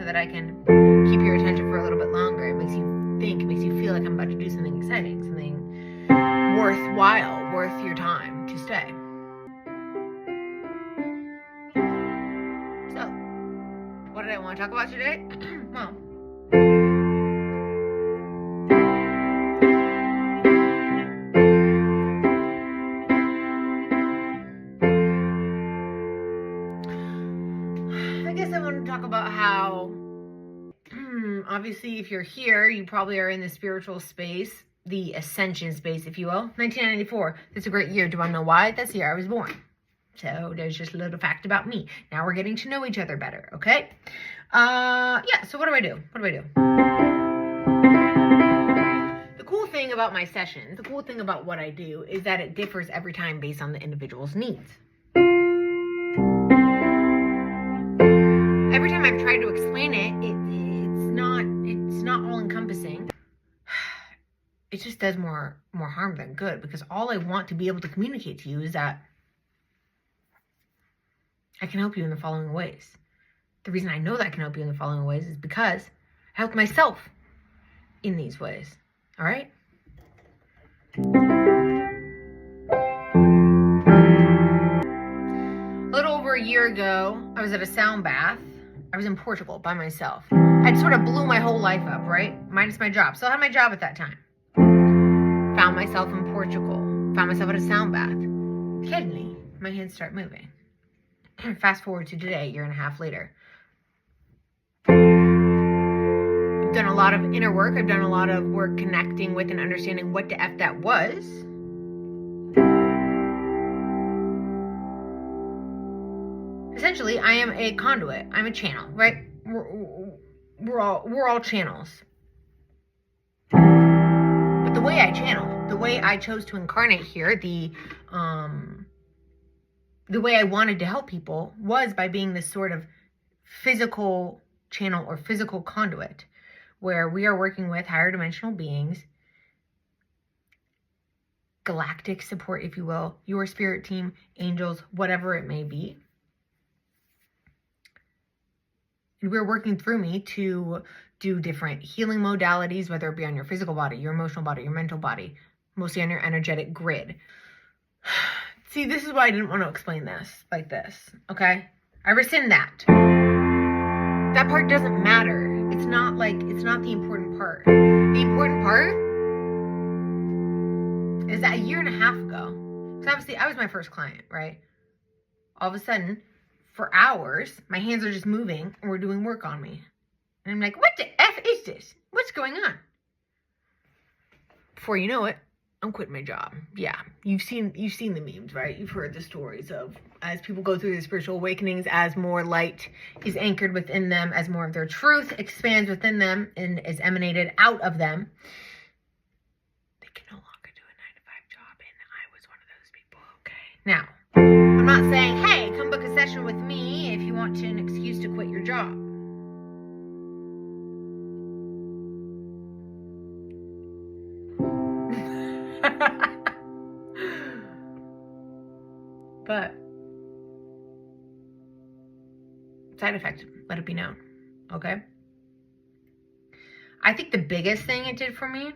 that I can keep your attention for a little bit longer. It makes you think, it makes you feel like I'm about to do something exciting, something worthwhile, worth your time to stay. So, what did I want to talk about today? Well, I guess I want to talk about how, obviously, if you're here, you probably are in the spiritual space, the ascension space, if you will. 1994, that's a great year. Do you want to know why? That's the year I was born. So there's just a little fact about me. Now we're getting to know each other better, okay? Yeah, so what do I do? The cool thing about my sessions, the cool thing about what I do is that it differs every time based on the individual's needs. Every time I've tried to explain it, it's not all encompassing. It just does more harm than good, because all I want to be able to communicate to you is that I can help you in the following ways. The reason I know that I can help you in the following ways is because I help myself in these ways. All right? A little over a year ago, I was at a sound bath. I was in Portugal by myself. I'd sort of blew my whole life up, right? Minus my job. Still had my job at that time. Found myself in Portugal. Found myself at a sound bath. Suddenly, my hands start moving. Fast forward to today, a year and a half later. I've done a lot of inner work. I've done a lot of work connecting with and understanding what the F that was. Essentially, I am a conduit. I'm a channel, right? We're all channels. But the way I channel, the way I chose to incarnate here, the way I wanted to help people was by being this sort of physical channel or physical conduit, where we are working with higher dimensional beings, galactic support, if you will, your spirit team, angels, whatever it may be. And we're working through me to do different healing modalities, whether it be on your physical body, your emotional body, your mental body, mostly on your energetic grid. See, this is why I didn't want to explain this like this, okay? I rescind that. That part doesn't matter. It's not the important part. The important part is that a year and a half ago, because obviously I was my first client, right? All of a sudden, for hours, my hands are just moving and we're doing work on me. And I'm like, what the F is this? What's going on? Before you know it, I'm quitting my job. Yeah, you've seen the memes, right? You've heard the stories of as people go through their spiritual awakenings, as more light is anchored within them, as more of their truth expands within them and is emanated out of them, they can no longer do a 9-to-5 job, and I was one of those people, okay? Now, I'm not saying, hey, come book a session with me if you want an excuse to quit your job. But side effect, let it be known, okay? I think the biggest thing it did for me,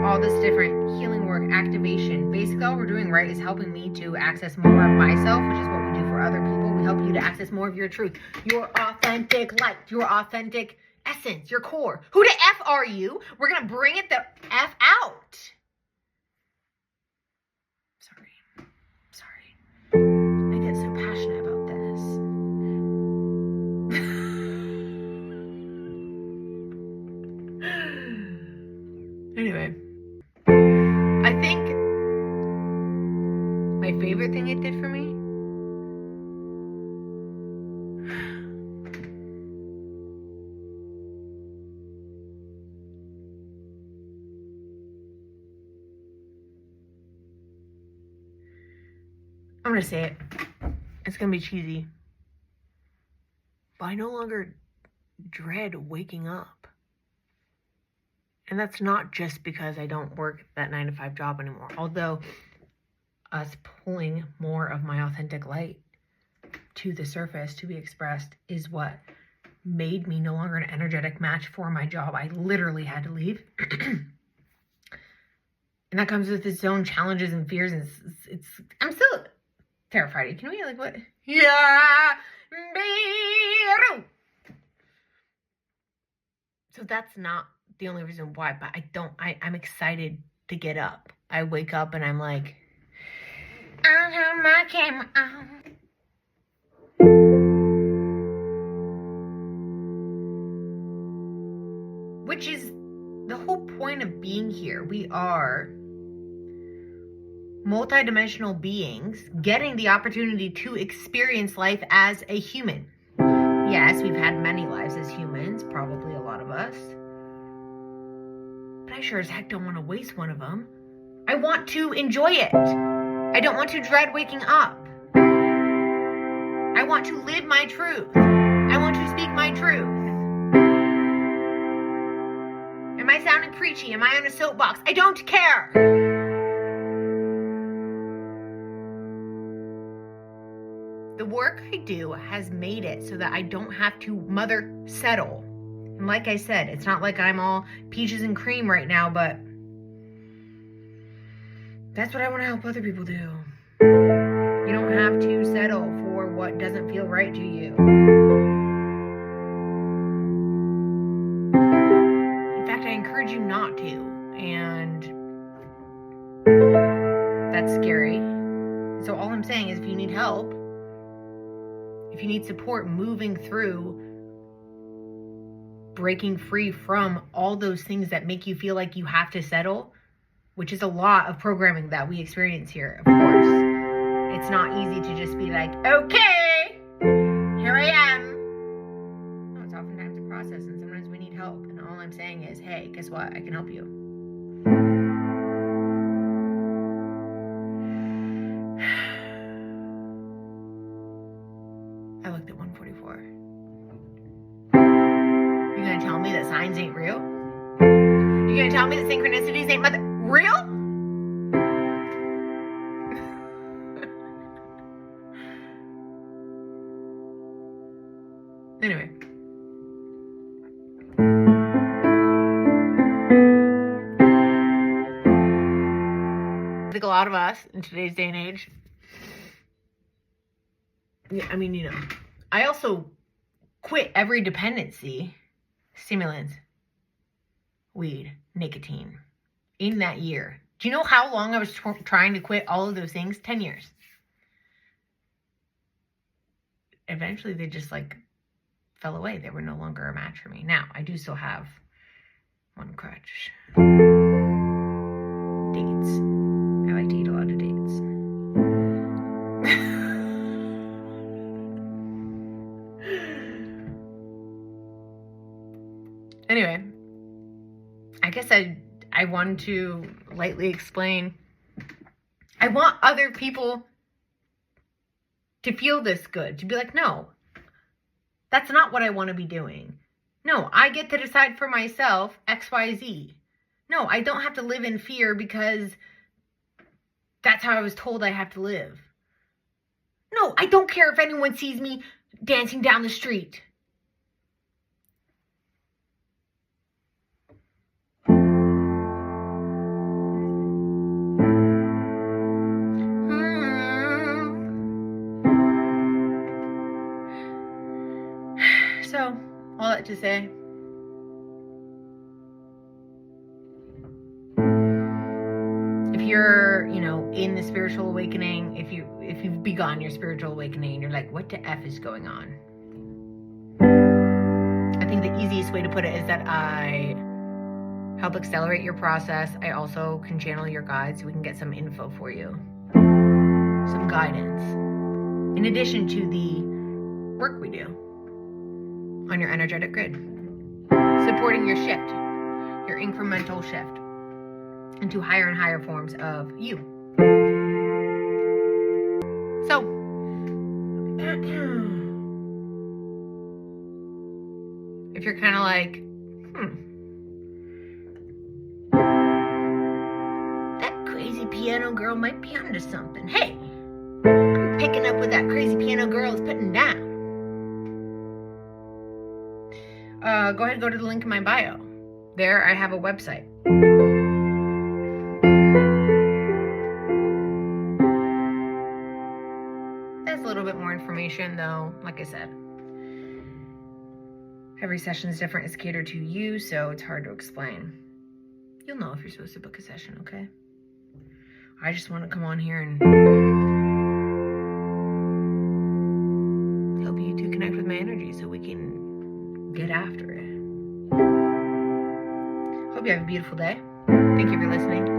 all this different healing work, activation, basically all we're doing, right, is helping me to access more of myself, which is what we do for other people. We help you to access more of your truth, your authentic light, your authentic essence, your core. Who the F are you? We're going to bring it the F out. Sorry. I get so passionate about this. Anyway, I think my favorite thing it did for me I'm going to say it. It's going to be cheesy. But I no longer dread waking up. And that's not just because I don't work that 9-to-5 job anymore. Although us pulling more of my authentic light to the surface to be expressed is what made me no longer an energetic match for my job. I literally had to leave. And that comes with its own challenges and fears. And I'm still terrified. Can we, like, what? Yeah. So that's not the only reason why, but I'm excited to get up. I wake up and I'm like, I'll have my camera on. Which is the whole point of being here. We are multidimensional beings getting the opportunity to experience life as a human. Yes, we've had many lives as humans, probably a lot of us. But I sure as heck don't want to waste one of them. I want to enjoy it. I don't want to dread waking up. I want to live my truth. I want to speak my truth. Am I sounding preachy? Am I on a soapbox? I don't care. The work I do has made it so that I don't have to mother settle. And like I said, it's not like I'm all peaches and cream right now, but that's what I want to help other people do. You don't have to settle for what doesn't feel right to you. In fact, I encourage you not to. And that's scary. So all I'm saying is if you need help, if you need support moving through breaking free from all those things that make you feel like you have to settle, which is a lot of programming that we experience here, of course. It's not easy to just be like, okay, here I am. No, it's oftentimes a process, and sometimes we need help. And all I'm saying is, hey, guess what? I can help you. I looked at 144. You're gonna tell me that signs ain't real? You're gonna tell me that synchronicities ain't real? Anyway. I think a lot of us in today's day and age, I also quit every dependency, stimulants, weed, nicotine, in that year. Do you know how long I was trying to quit all of those things? 10 years. Eventually, they just fell away. They were no longer a match for me. Now, I do still have one crutch. Dates. I like to eat a lot of dates. Anyway, I guess I wanted to lightly explain. I want other people to feel this good, to be like, no, that's not what I want to be doing. No, I get to decide for myself X, Y, Z. No, I don't have to live in fear because that's how I was told I have to live. No, I don't care if anyone sees me dancing down the street. So, all that to say, if you're, in the spiritual awakening, if you've begun your spiritual awakening and you're like, what the F is going on? I think the easiest way to put it is that I help accelerate your process. I also can channel your guides so we can get some info for you, some guidance, in addition to the work we do on your energetic grid, supporting your shift, your incremental shift into higher and higher forms of you. So, if you're kind of like, that crazy piano girl might be onto something. Hey, I'm picking up what that crazy piano girl is putting down. go ahead and go to the link in my bio. There I have a website. That's a little bit more information though, like I said. Every session is different, it's catered to you, so it's hard to explain. You'll know if you're supposed to book a session, okay? I just want to come on here and help you to connect with my energy so we can get after it. Hope you have a beautiful day. Thank you for listening.